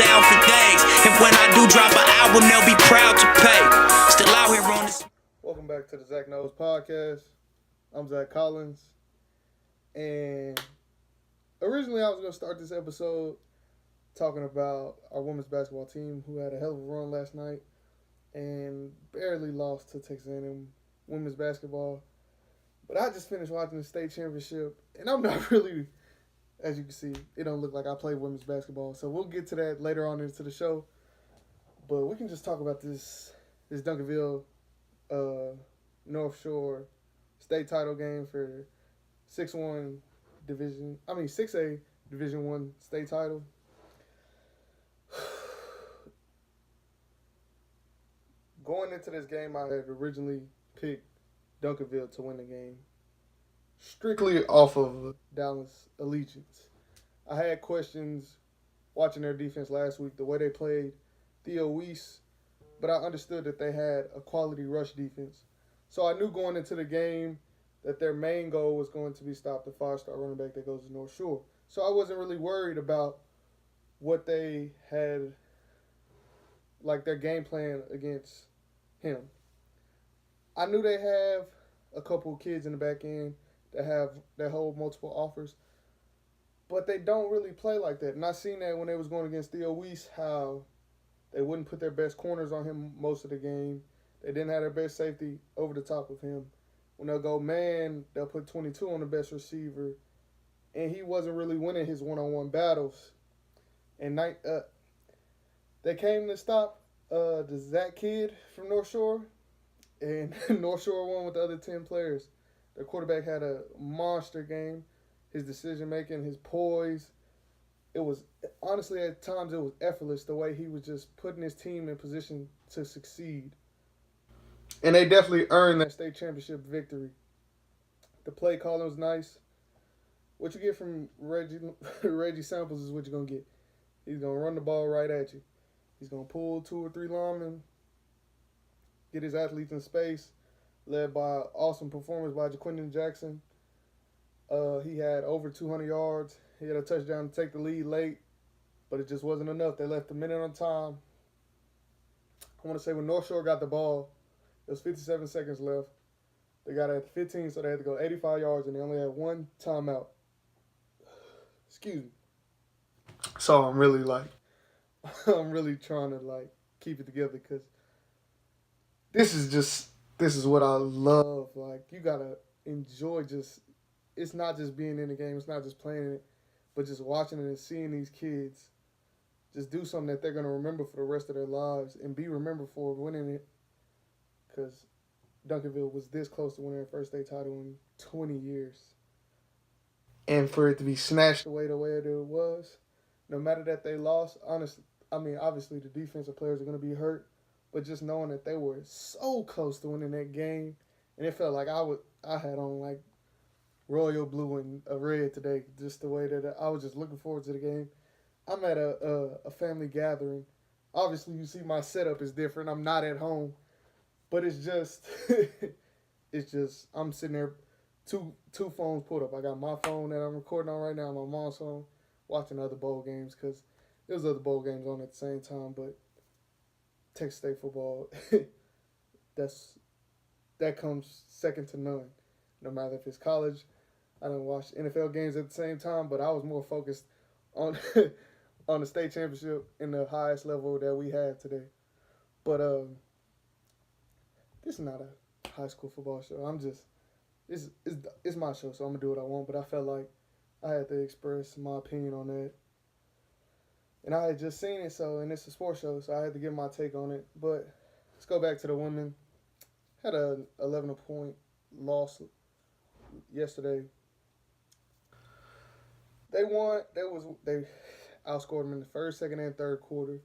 down for days. And when I do drop an album, they'll be proud to pay. Still out here on this. Welcome back to the Zach Knows Podcast. I'm Zach Collins. And originally I was going to start this episode talking about our women's basketball team who had a hell of a run last night and barely lost to Texas A&M women's basketball. But I just finished watching the state championship, and I'm not really, as you can see, it don't look like I play women's basketball. So we'll get to that later on into the show. But we can just talk about this Duncanville North Shore state title game for 6A Division 1 state title. Going into this game, I had originally picked Duncanville to win the game, strictly off of Dallas allegiance. I had questions watching their defense last week, the way they played Theo Weiss, but I understood that they had a quality rush defense. So I knew going into the game that their main goal was going to be stop the 5-star running back that goes to North Shore. So I wasn't really worried about what they had, like their game plan against him. I knew they have a couple of kids in the back end that hold multiple offers, but they don't really play like that. And I seen that when they was going against Theo Weiss, how they wouldn't put their best corners on him most of the game. They didn't have their best safety over the top of him. When they'll go man, they'll put 22 on the best receiver, and he wasn't really winning his one-on-one battles. And they came to stop the Zach kid from North Shore, and North Shore won with the other 10 players. Their quarterback had a monster game. His decision-making, his poise, it was, honestly, at times it was effortless the way he was just putting his team in position to succeed. And they definitely earned that state championship victory. The play calling was nice. What you get from Reggie Samples is what you're going to get. He's going to run the ball right at you. He's going to pull 2 or 3 linemen, get his athletes in space, led by an awesome performance by Jaquindon Jackson. He had over 200 yards. He had a touchdown to take the lead late, but it just wasn't enough. They left a minute on time. I want to say when North Shore got the ball, there was 57 seconds left. They got it at the 15, so they had to go 85 yards, and they only had 1 timeout. Excuse me. So I'm really trying to keep it together because this is what I love. Like, you gotta enjoy it's not just being in the game, it's not just playing it, but just watching it and seeing these kids just do something that they're gonna remember for the rest of their lives and be remembered for winning it. Because Duncanville was this close to winning their first state title in 20 years. And for it to be snatched away the way it was, no matter that they lost, obviously the defensive players are going to be hurt, but just knowing that they were so close to winning that game, and it felt like I had on royal blue and a red today, just the way that I was just looking forward to the game. I'm at a family gathering. Obviously, you see my setup is different. I'm not at home. But it's just, I'm sitting there, two phones pulled up. I got my phone that I'm recording on right now, my mom's phone, watching other bowl games because there's other bowl games on at the same time. But Texas State football, that comes second to none. No matter if it's college, I don't watch NFL games at the same time, but I was more focused on on the state championship in the highest level that we had today. But this is not a high school football show. It's my show, so I'm going to do what I want. But I felt like I had to express my opinion on that. And I had just seen it, and it's a sports show, so I had to give my take on it. But let's go back to the women. Had a 11-point loss yesterday. They won. They outscored them in the first, second, and third quarter.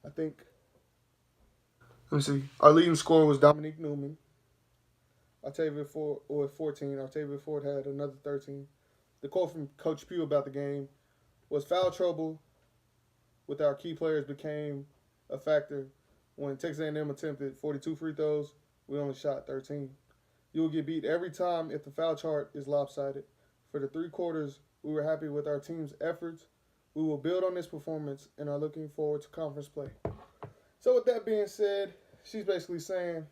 I think. Let me see. Our leading scorer was Dominique Newman. Octavia Ford with 14. Octavia Ford had another 13. The quote from Coach Pugh about the game was, "Foul trouble with our key players became a factor when Texas A&M attempted 42 free throws. We only shot 13. You will get beat every time if the foul chart is lopsided. For the 3 quarters, we were happy with our team's efforts. We will build on this performance and are looking forward to conference play. So with that being said, she's basically saying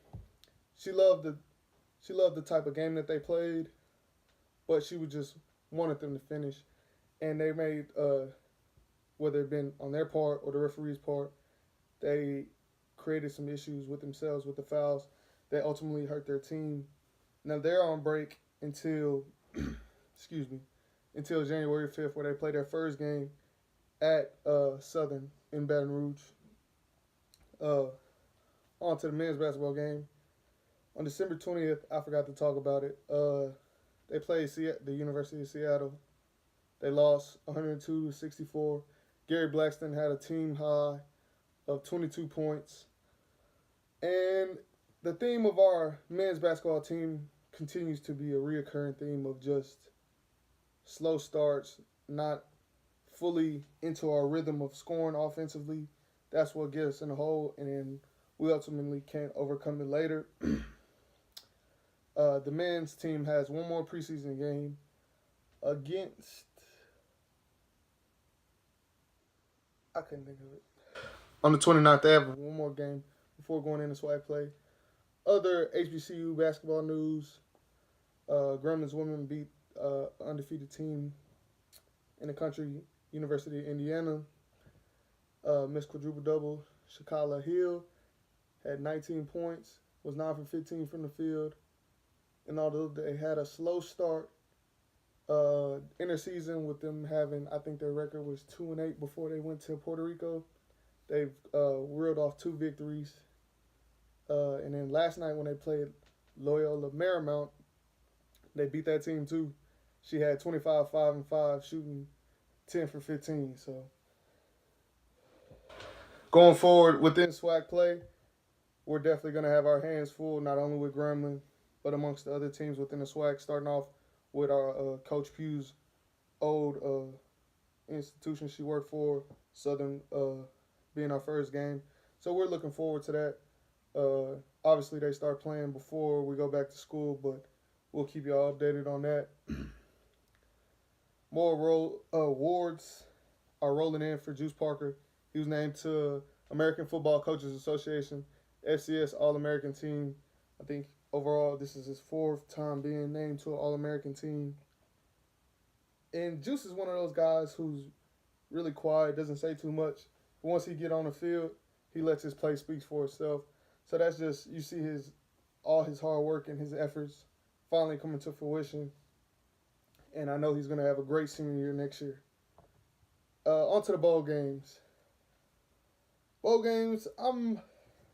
she loved the type of game that they played, but she would just wanted them to finish. And they made whether it been on their part or the referee's part, they created some issues with themselves with the fouls that ultimately hurt their team. Now they're on break until until January 5th, where they play their first game at Southern in Baton Rouge. On to the men's basketball game. On December 20th, I forgot to talk about it. They played the University of Seattle. They lost 102-64. Gary Blackston had a team high of 22 points. And the theme of our men's basketball team continues to be a reoccurring theme of just slow starts, not fully into our rhythm of scoring offensively. That's what gets us in the hole, and then we ultimately can't overcome it later. The men's team has one more preseason game against, I couldn't think of it. On the 29th, they have one more game before going into SWAC play. Other HBCU basketball news: Gremlins women beat undefeated team in the country, University of Indiana. Miss Quadruple Double, Shakala Hill, had 19 points, was 9 for 15 from the field. And although they had a slow start, interseason with them having, I think their record was 2-8 before they went to Puerto Rico. They've reeled off 2 victories. And then last night when they played Loyola Marymount, they beat that team too. She had 25, 5, and 5, shooting 10 for 15. So going forward within SWAC play, we're definitely going to have our hands full, not only with Gremlin, but amongst the other teams within the SWAC, starting off with our Coach Pugh's old institution she worked for, Southern, being our first game. So we're looking forward to that. Obviously, they start playing before we go back to school, but we'll keep y'all updated on that. More awards are rolling in for Juice Parker. He was named to American Football Coaches Association, FCS All-American Team. I think overall this is his 4th time being named to an All-American team. And Juice is one of those guys who's really quiet, doesn't say too much. But once he get on the field, he lets his play speak for itself. So that's just, you see all his hard work and his efforts finally coming to fruition. And I know he's going to have a great senior year next year. On to the bowl games. Bowl games,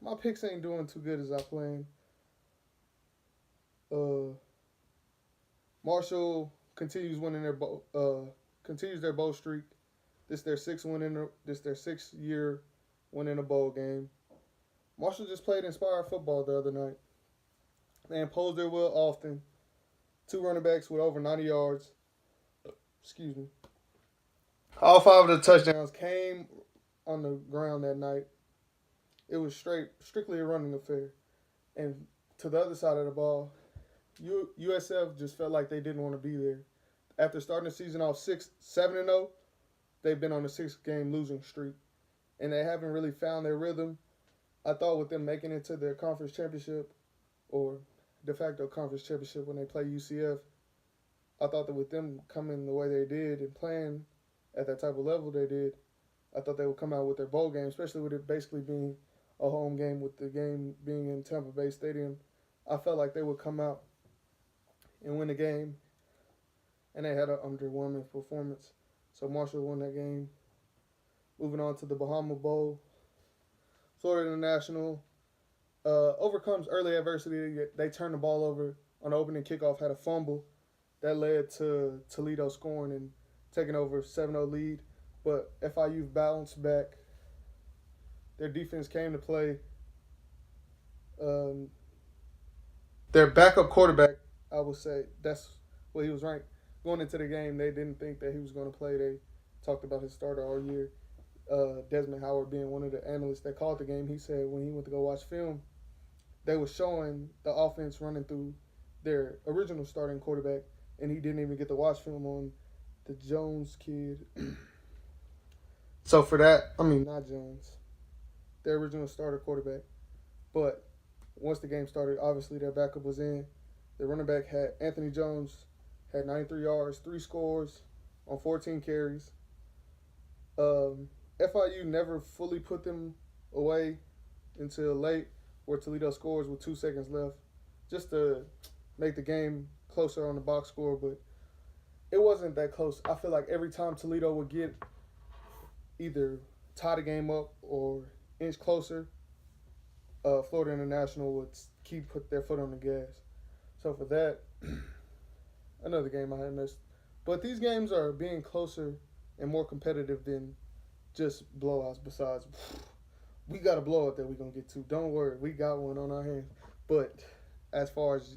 my picks ain't doing too good as I planned. Marshall continues their bowl streak. This their 6th year winning a bowl game. Marshall just played inspired football the other night. They imposed their will often. 2 running backs with over 90 yards. Excuse me. All 5 of the touchdowns came on the ground that night. It was strictly a running affair. And to the other side of the ball, USF just felt like they didn't want to be there. After starting the season off 7-0, they've been on a 6-game losing streak. And they haven't really found their rhythm. I thought with them making it to their conference championship, or de facto conference championship when they play UCF, I thought that with them coming the way they did and playing at that type of level they did, I thought they would come out with their bowl game, especially with it basically being a home game, with the game being in Tampa Bay Stadium. I felt like they would come out and win the game, and they had an underwhelming performance. So Marshall won that game. Moving on to the Bahama Bowl. Florida International overcomes early adversity. They turned the ball over on the opening kickoff, had a fumble. That led to Toledo scoring and taking over 7-0 lead. But FIU bounced back. Their defense came to play. Their backup quarterback, I would say, that's what he was ranked. Going into the game, they didn't think that he was going to play. They talked about his starter all year. Desmond Howard being one of the analysts that called the game, he said when he went to go watch film, they were showing the offense running through their original starting quarterback, and he didn't even get to watch film on the Jones kid. So for that, not Jones, their original starter quarterback. But once the game started, obviously their backup was in. The running back had Anthony Jones, had 93 yards, 3 scores on 14 carries. FIU never fully put them away until late, where Toledo scores with 2 seconds left, just to make the game closer on the box score. But it wasn't that close. I feel like every time Toledo would get either tie the game up or inch closer, Florida International would put their foot on the gas. So for that, another game I had missed. But these games are being closer and more competitive than just blowouts. Besides, we got a blowout that we're going to get to. Don't worry, we got one on our hands. But as far as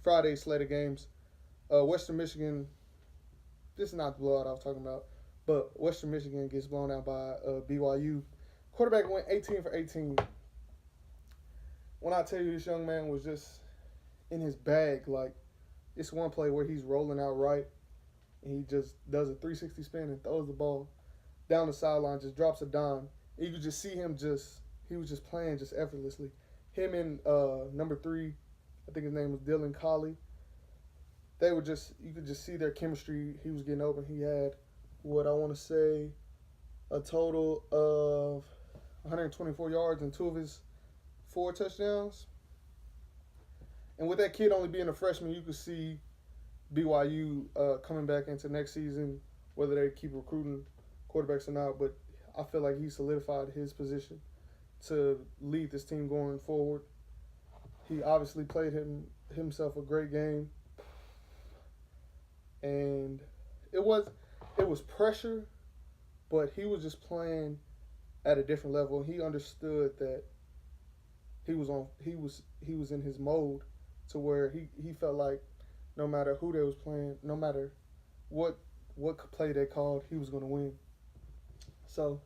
Friday slate of games, Western Michigan, this is not the blowout I was talking about, but Western Michigan gets blown out by BYU. Quarterback went 18 for 18. When I tell you this young man was just in his bag, like, it's one play where he's rolling out right, and he just does a 360 spin and throws the ball down the sideline, just drops a dime. And you could just see him he was just playing just effortlessly. Him and number 3, I think his name was Dylan Collie, you could just see their chemistry. He was getting open. He had, what I want to say, a total of 124 yards and 2 of his 4 touchdowns. And with that kid only being a freshman, you could see BYU coming back into next season, whether they keep recruiting quarterbacks or not. But I feel like he solidified his position to lead this team going forward. He obviously played himself a great game. And it was pressure, but he was just playing at a different level. He understood that he was in his mode, to where he felt like no matter who they was playing, no matter what play they called, he was going to win. So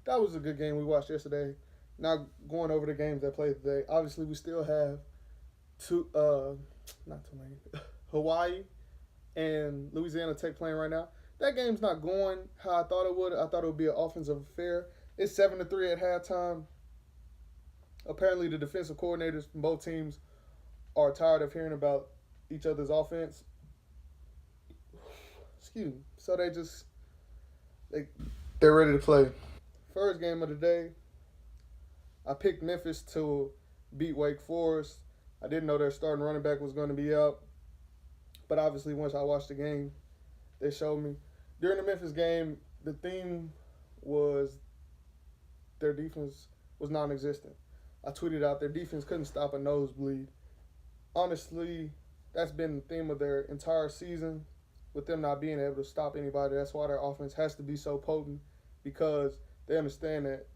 that was a good game we watched yesterday. Now going over the games that played today, obviously we still have Hawaii and Louisiana Tech playing right now. That game's not going how I thought it would. I thought it would be an offensive affair. It's 7-3 at halftime. Apparently, the defensive coordinators from both teams are tired of hearing about each other's offense. Excuse me. So they're ready to play. First game of the day, I picked Memphis to beat Wake Forest. I didn't know their starting running back was going to be out. But obviously, once I watched the game, they showed me. During the Memphis game, the theme was their defense was non-existent. I tweeted out their defense couldn't stop a nosebleed. Honestly, that's been the theme of their entire season, with them not being able to stop anybody. That's why their offense has to be so potent, because they understand that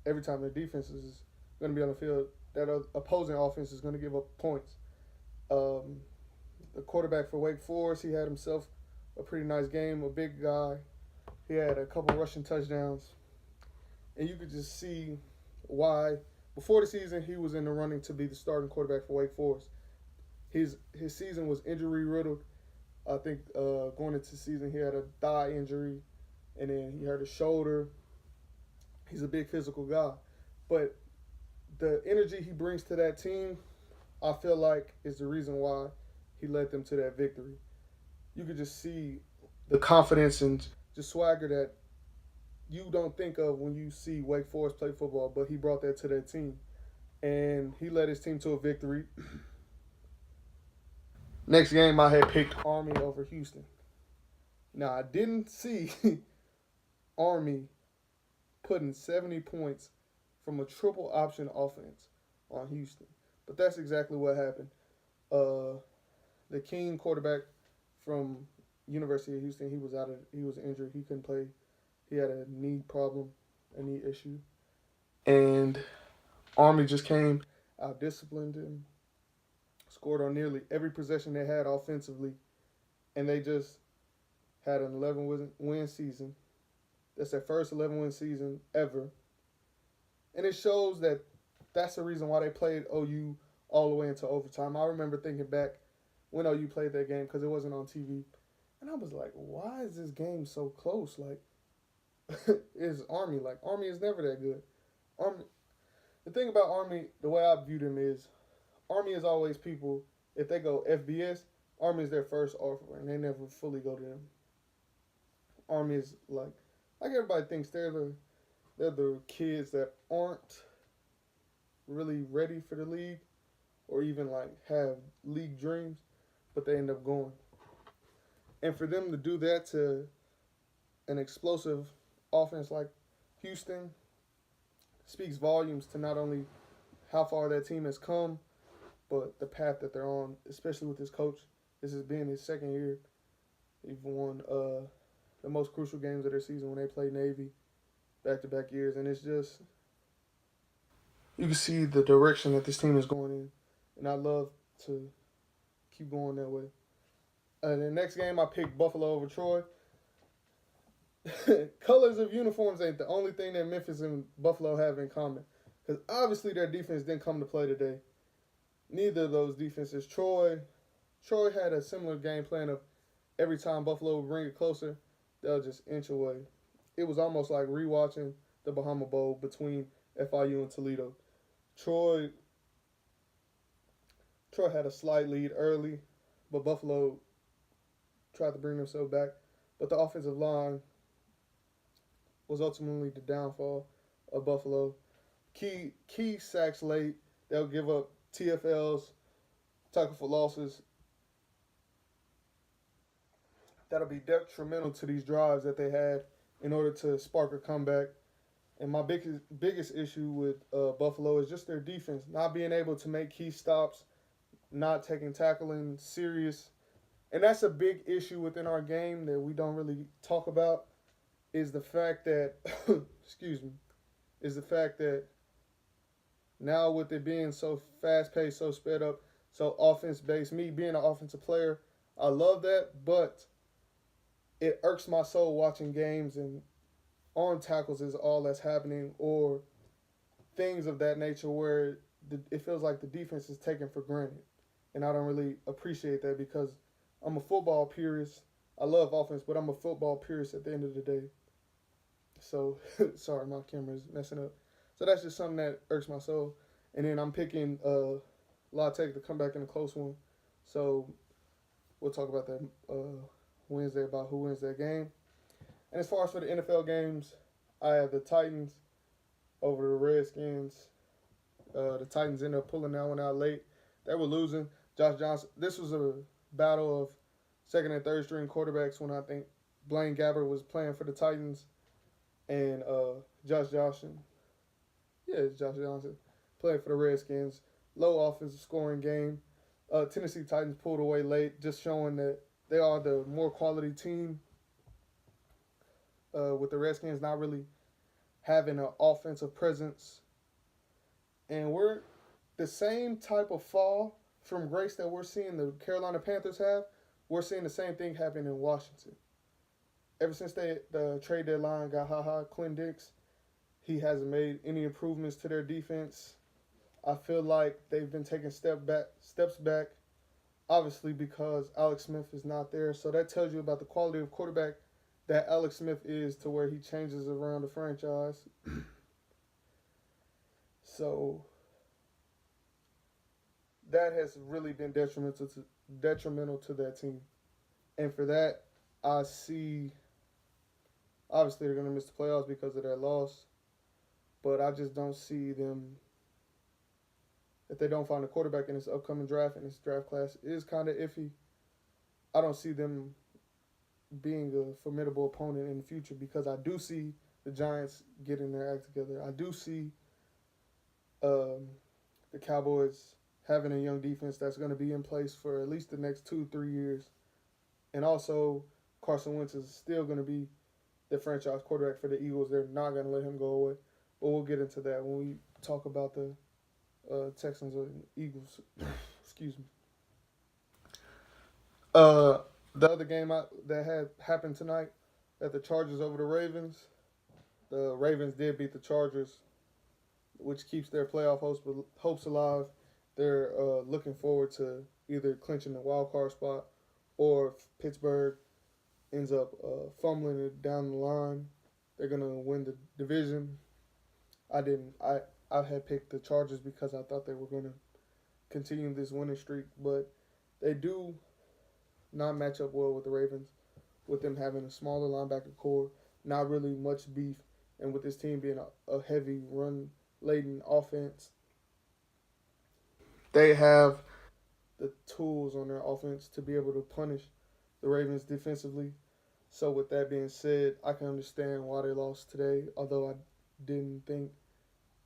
every time their defense is going to be on the field, that opposing offense is going to give up points. The quarterback for Wake Forest, he had himself a pretty nice game, a big guy. He had a couple rushing touchdowns. And you could just see why, before the season, he was in the running to be the starting quarterback for Wake Forest. His season was injury-riddled. I think going into the season, he had a thigh injury, and then he hurt his shoulder. He's a big physical guy. But the energy he brings to that team, I feel like, is the reason why he led them to that victory. You could just see the confidence and just swagger that you don't think of when you see Wake Forest play football, but he brought that to their team. And he led his team to a victory. Next game, I had picked Army over Houston. Now, I didn't see Army putting 70 points from a triple option offense on Houston. But that's exactly what happened. The King quarterback from University of Houston, he was injured. He couldn't play. He had a knee problem, a knee issue. And Army just came, out-disciplined him, scored on nearly every possession they had offensively, and they just had an 11-win season. That's their first 11-win season ever. And it shows that that's the reason why they played OU all the way into overtime. I remember thinking back when OU played that game, because it wasn't on TV. And I was like, why is this game so close? Like, is Army. Like, Army is never that good. Army. The thing about Army, the way I view them is, Army is always people. If they go FBS, Army is their first offer, and they never fully go to them. Army is like everybody thinks they're the kids that aren't really ready for the league, or even like have league dreams, but they end up going. And for them to do that to an explosive offense like Houston speaks volumes to not only how far that team has come, but the path that they're on, especially with this coach. This has been his second year. They've won the most crucial games of their season when they played Navy back-to-back years. And it's just, you can see the direction that this team is going in. And I love to keep going that way. The next game, I picked Buffalo over Troy. Colors of uniforms ain't the only thing that Memphis and Buffalo have in common. Because obviously their defense didn't come to play today. Neither of those defenses. Troy had a similar game plan of every time Buffalo would bring it closer, they'll just inch away. It was almost like rewatching the Bahama Bowl between FIU and Toledo. Troy had a slight lead early, but Buffalo tried to bring themselves back. But the offensive line was ultimately the downfall of Buffalo. Key sacks late. They'll give up TFLs, tackle for losses. That'll be detrimental to these drives that they had in order to spark a comeback. And my biggest issue with Buffalo is just their defense, not being able to make key stops, not taking tackling serious. And that's a big issue within our game that we don't really talk about, is the fact that, is the fact that now with it being so fast-paced, so sped up, so offense-based, me being an offensive player, I love that, but it irks my soul watching games and on tackles is all that's happening, or things of that nature where it feels like the defense is taken for granted. And I don't really appreciate that because I'm a football purist. I love offense, but I'm a football purist at the end of the day. So, sorry, my camera's messing up. So that's just something that irks my soul. And then I'm picking La Tech to come back in a close one. So we'll talk about that Wednesday, about who wins that game. And as far as for the NFL games, I have the Titans over the Redskins. The Titans ended up pulling that one out late. They were losing. Josh Johnson. This was a battle of second and third string quarterbacks when I think Blaine Gabbert was playing for the Titans and Josh Johnson. Yeah, it's Josh Johnson playing for the Redskins. Low offensive scoring game. Tennessee Titans pulled away late, just showing that they are the more quality team. With the Redskins not really having an offensive presence. And we're the same type of fall from grace that we're seeing the Carolina Panthers have. We're seeing the same thing happen in Washington. Ever since the trade deadline got Quinn Dix, he hasn't made any improvements to their defense. I feel like they've been taking steps back, obviously because Alex Smith is not there. So that tells you about the quality of quarterback that Alex Smith is, to where he changes around the franchise. So that has really been detrimental to that team. And for that, I see, obviously they're going to miss the playoffs because of that loss. But I just don't see them, if they don't find a quarterback in this upcoming draft, and this draft class is kind of iffy, I don't see them being a formidable opponent in the future, because I do see the Giants getting their act together. I do see the Cowboys having a young defense that's going to be in place for at least the next 2-3 years. And also, Carson Wentz is still going to be the franchise quarterback for the Eagles. They're not going to let him go away. But we'll get into that when we talk about the Texans and Eagles. Excuse me. The other game that had happened tonight, at the Chargers over the Ravens. The Ravens did beat the Chargers, which keeps their playoff hopes alive. They're looking forward to either clinching the wild card spot, or if Pittsburgh ends up fumbling it down the line, they're gonna win the division. I didn't. I had picked the Chargers because I thought they were gonna continue this winning streak, but they do not match up well with the Ravens, with them having a smaller linebacker core, not really much beef, and with this team being a heavy run laden offense. They have the tools on their offense to be able to punish the Ravens defensively. So with that being said, I can understand why they lost today, although didn't think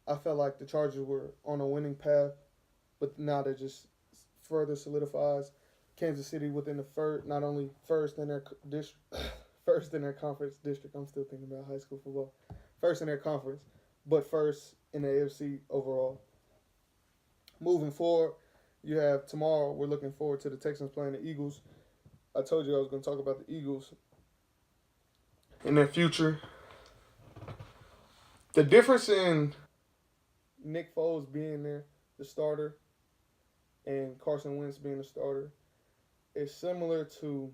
I felt like the Chargers were on a winning path, but now that just further solidifies Kansas City within the first, not only first in their district, first in their conference district. I'm still thinking about high school football. First in their conference, but first in the AFC overall. Moving forward, you have tomorrow. We're looking forward to the Texans playing the Eagles. I told you I was going to talk about the Eagles in their future. The difference in Nick Foles being there, the starter, and Carson Wentz being the starter, is similar to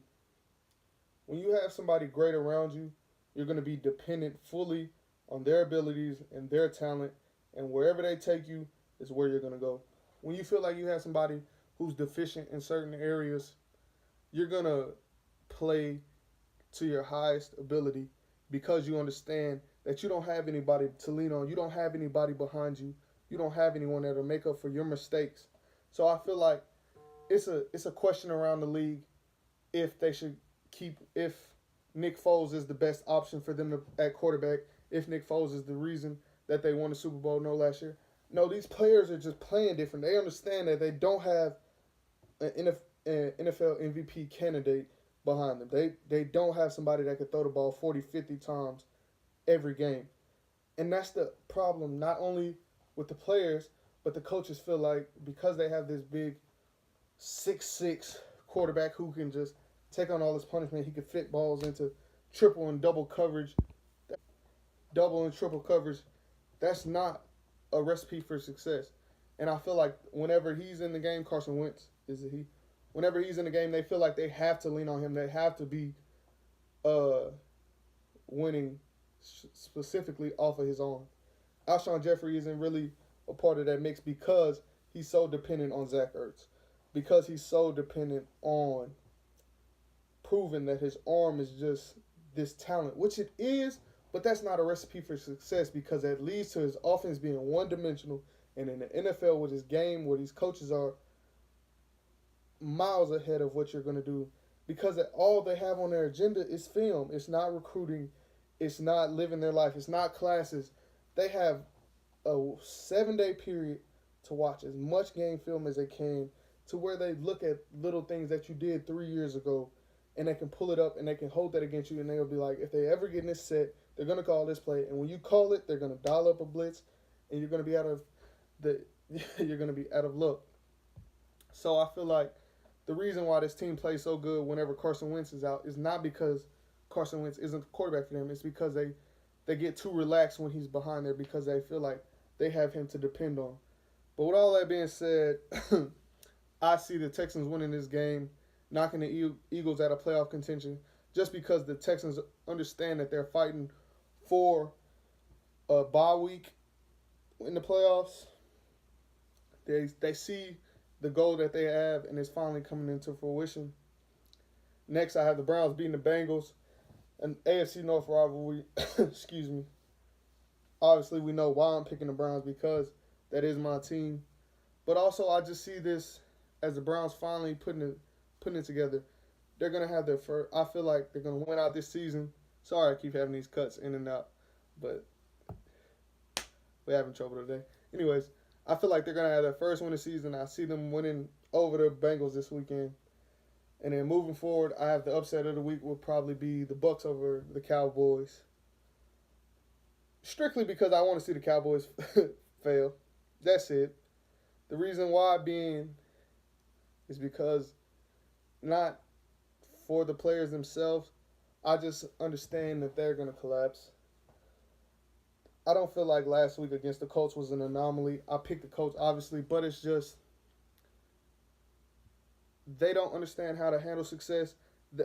when you have somebody great around you, you're going to be dependent fully on their abilities and their talent, and wherever they take you is where you're going to go. When you feel like you have somebody who's deficient in certain areas, you're going to play to your highest ability because you understand that you don't have anybody to lean on. You don't have anybody behind you. You don't have anyone that'll make up for your mistakes. So I feel like it's a question around the league if they should if Nick Foles is the best option for them at quarterback, if Nick Foles is the reason that they won the Super Bowl last year. No, these players are just playing different. They understand that they don't have an NFL MVP candidate behind them. They don't have somebody that could throw the ball 40, 50 times every game. And that's the problem, not only with the players, but the coaches feel like because they have this big 6'6" quarterback who can just take on all this punishment, he can fit balls into triple and double coverage, double and triple coverage. That's not a recipe for success. And I feel like whenever he's in the game, Carson Wentz, is it he? Whenever he's in the game, they feel like they have to lean on him. They have to be winning specifically off of his arm. Alshon Jeffrey isn't really a part of that mix because he's so dependent on Zach Ertz. Because he's so dependent on proving that his arm is just this talent, which it is, but that's not a recipe for success because that leads to his offense being one-dimensional. And in the NFL, with his game, where these coaches are miles ahead of what you're going to do because all they have on their agenda is film. It's not recruiting. It's not living their life. It's not classes. They have a 7-day period to watch as much game film as they can to where they look at little things that you did 3 years ago and they can pull it up and they can hold that against you and they'll be like, if they ever get in this set, they're going to call this play. And when you call it, they're going to dial up a blitz and you're going to be out of luck. So I feel like the reason why this team plays so good whenever Carson Wentz is out is not because Carson Wentz isn't the quarterback for them. It's because they get too relaxed when he's behind there because they feel like they have him to depend on. But with all that being said, I see the Texans winning this game, knocking the Eagles out of playoff contention just because the Texans understand that they're fighting for a bye week in the playoffs. They see the goal that they have, and it's finally coming into fruition. Next, I have the Browns beating the Bengals, an AFC North rivalry. Excuse me. Obviously, we know why I'm picking the Browns because that is my team. But also, I just see this as the Browns finally putting it together. They're going to have their first. I feel like they're going to win out this season. Sorry, I keep having these cuts in and out, but we're having trouble today. Anyways, I feel like they're going to have their first win of the season. I see them winning over the Bengals this weekend. And then moving forward, I have the upset of the week will probably be the Bucs over the Cowboys. Strictly because I want to see the Cowboys fail. That's it. The reason why being is because not for the players themselves. I just understand that they're going to collapse. I don't feel like last week against the Colts was an anomaly. I picked the Colts, obviously, but it's just they don't understand how to handle success.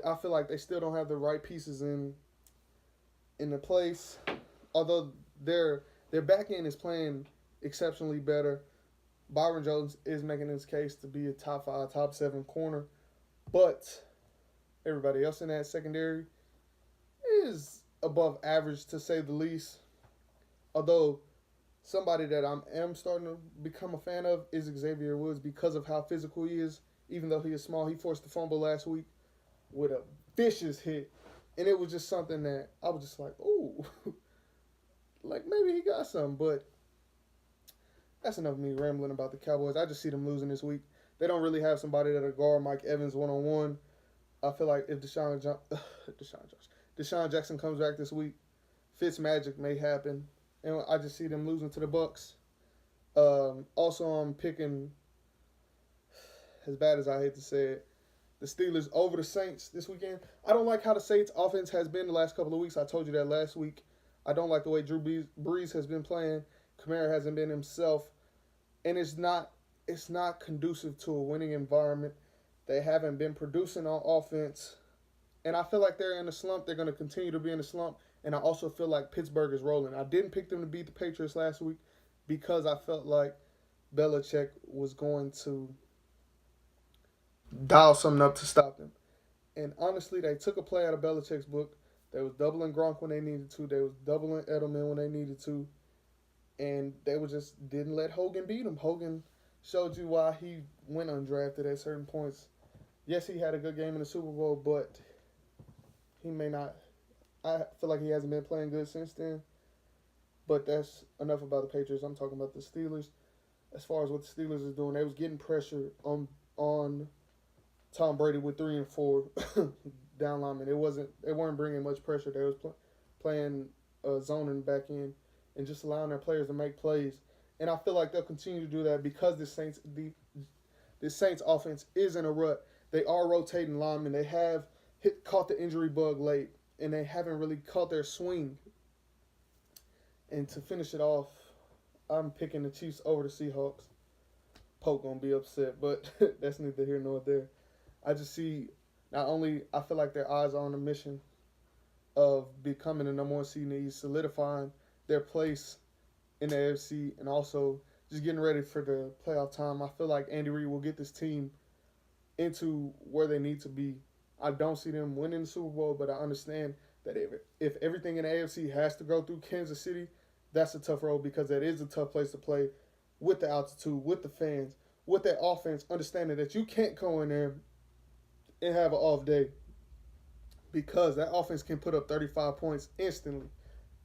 I feel like they still don't have the right pieces in in the place. Although their back end is playing exceptionally better, Byron Jones is making his case to be a top 5, top 7 corner. But everybody else in that secondary is above average, to say the least. Although somebody that I am starting to become a fan of is Xavier Woods because of how physical he is. Even though he is small, he forced the fumble last week with a vicious hit. And it was just something that I was just like, ooh, like maybe he got something. But that's enough of me rambling about the Cowboys. I just see them losing this week. They don't really have somebody that'll guard Mike Evans one-on-one. I feel like if Deshaun Jackson comes back this week, Fitzmagic may happen. And I just see them losing to the Bucs. Also, I'm picking, as bad as I hate to say it, the Steelers over the Saints this weekend. I don't like how the Saints offense has been the last couple of weeks. I told you that last week. I don't like the way Drew Brees has been playing. Kamara hasn't been himself. And it's not conducive to a winning environment. They haven't been producing on offense. And I feel like they're in a slump. They're going to continue to be in a slump. And I also feel like Pittsburgh is rolling. I didn't pick them to beat the Patriots last week because I felt like Belichick was going to dial something up to stop them. And honestly, they took a play out of Belichick's book. They was doubling Gronk when they needed to. They was doubling Edelman when they needed to. And they just didn't let Hogan beat him. Hogan showed you why he went undrafted at certain points. Yes, he had a good game in the Super Bowl, but he may not. I feel like he hasn't been playing good since then. But that's enough about the Patriots. I'm talking about the Steelers. As far as what the Steelers is doing, they was getting pressure on Tom Brady with 3 and 4 down linemen. They weren't bringing much pressure. They was playing zoning back in and just allowing their players to make plays. And I feel like they'll continue to do that because the Saints offense is in a rut. They are rotating linemen. They have caught the injury bug late, and they haven't really caught their swing. And to finish it off, I'm picking the Chiefs over the Seahawks. Pope gonna be upset, but that's neither here nor there. I just see, not only I feel like their eyes are on a mission of becoming the number 1 seed in the East, solidifying their place in the AFC, and also just getting ready for the playoff time. I feel like Andy Reid will get this team into where they need to be. I don't see them winning the Super Bowl, but I understand that if everything in the AFC has to go through Kansas City, that's a tough road because that is a tough place to play with the altitude, with the fans, with that offense, understanding that you can't go in there and have an off day because that offense can put up 35 points instantly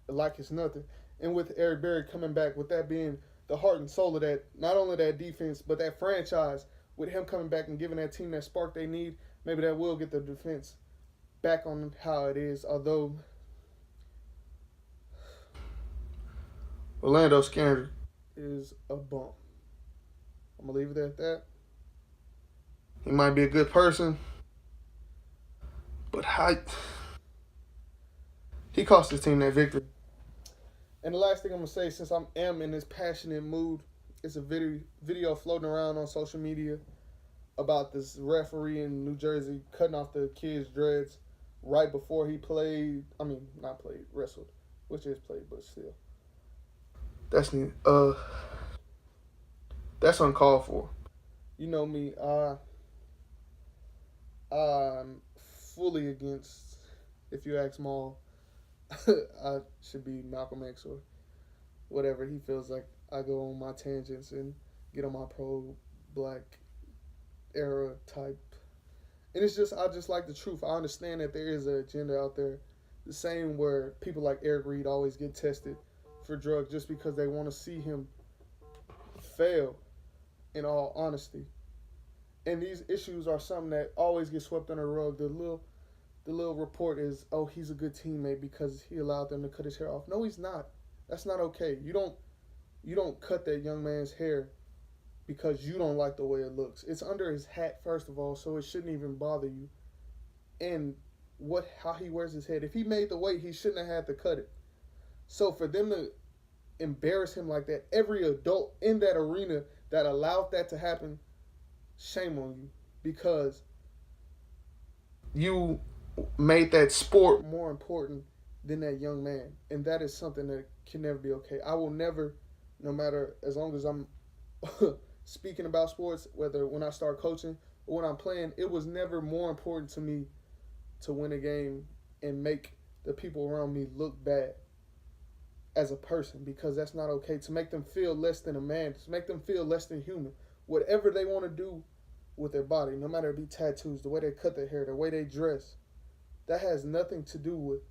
like it's nothing. And with Eric Berry coming back, with that being the heart and soul of that, not only that defense, but that franchise, with him coming back and giving that team that spark they need, maybe that will get the defense back on how it is. Although Orlando Scandrick is a bum. I'm going to leave it at that. He might be a good person, but he cost his team that victory. And the last thing I'm going to say, since I am in this passionate mood, it's a video floating around on social media about this referee in New Jersey cutting off the kid's dreads right before he wrestled, which is played, but still. That's uncalled for. You know me, I'm fully against, if you ask Maul, I should be Malcolm X or whatever. He feels like I go on my tangents and get on my pro-black era type. And it's just, I just like the truth. I understand that there is an agenda out there. The same where people like Eric Reid always get tested for drugs just because they want to see him fail, in all honesty. And these issues are something that always get swept under the rug. The little report is, oh, he's a good teammate because he allowed them to cut his hair off. No, he's not. That's not okay. You don't cut that young man's hair because you don't like the way it looks. It's under his hat, first of all, so it shouldn't even bother you. And how he wears his head. If he made the weight, he shouldn't have had to cut it. So for them to embarrass him like that, every adult in that arena that allowed that to happen, shame on you, because you made that sport more important than that young man. And that is something that can never be okay. I will never, no matter, as long as I'm speaking about sports, whether when I start coaching or when I'm playing, it was never more important to me to win a game and make the people around me look bad as a person, because that's not okay. To make them feel less than a man, to make them feel less than human. Whatever they want to do with their body, no matter it be tattoos, the way they cut their hair, the way they dress, that has nothing to do with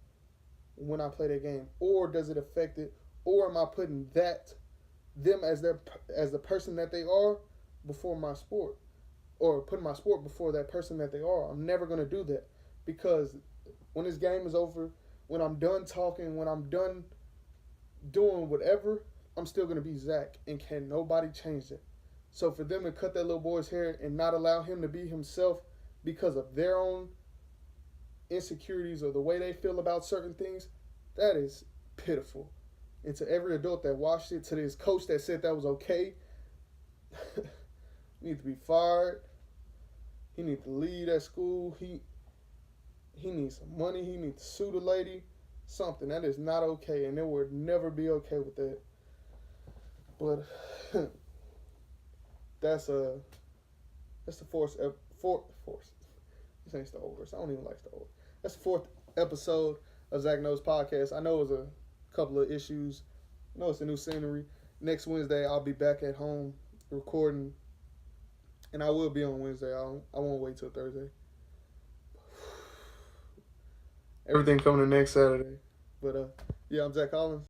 when I play that game. Or does it affect it? Or am I putting them as the person that they are before my sport, or putting my sport before that person that they are? I'm never gonna do that, because when this game is over, when I'm done talking, when I'm done doing whatever, I'm still gonna be Zach, and can nobody change that. So for them to cut that little boy's hair and not allow him to be himself because of their own insecurities or the way they feel about certain things, that is pitiful. And to every adult that watched it, to this coach that said that was okay, he needs to be fired. He needs to leave that school. He needs some money. He needs to sue the lady. Something. That is not okay, and it would never be okay with that. But that's the fourth. This ain't Star Wars. I don't even like Star Wars. That's the fourth episode of Zach Knows Podcast. I know it was a couple of issues. I know it's a new scenery. Next Wednesday, I'll be back at home recording, and I will be on Wednesday. I won't wait till Thursday. Everything coming to next Saturday. But yeah, I'm Zach Collins.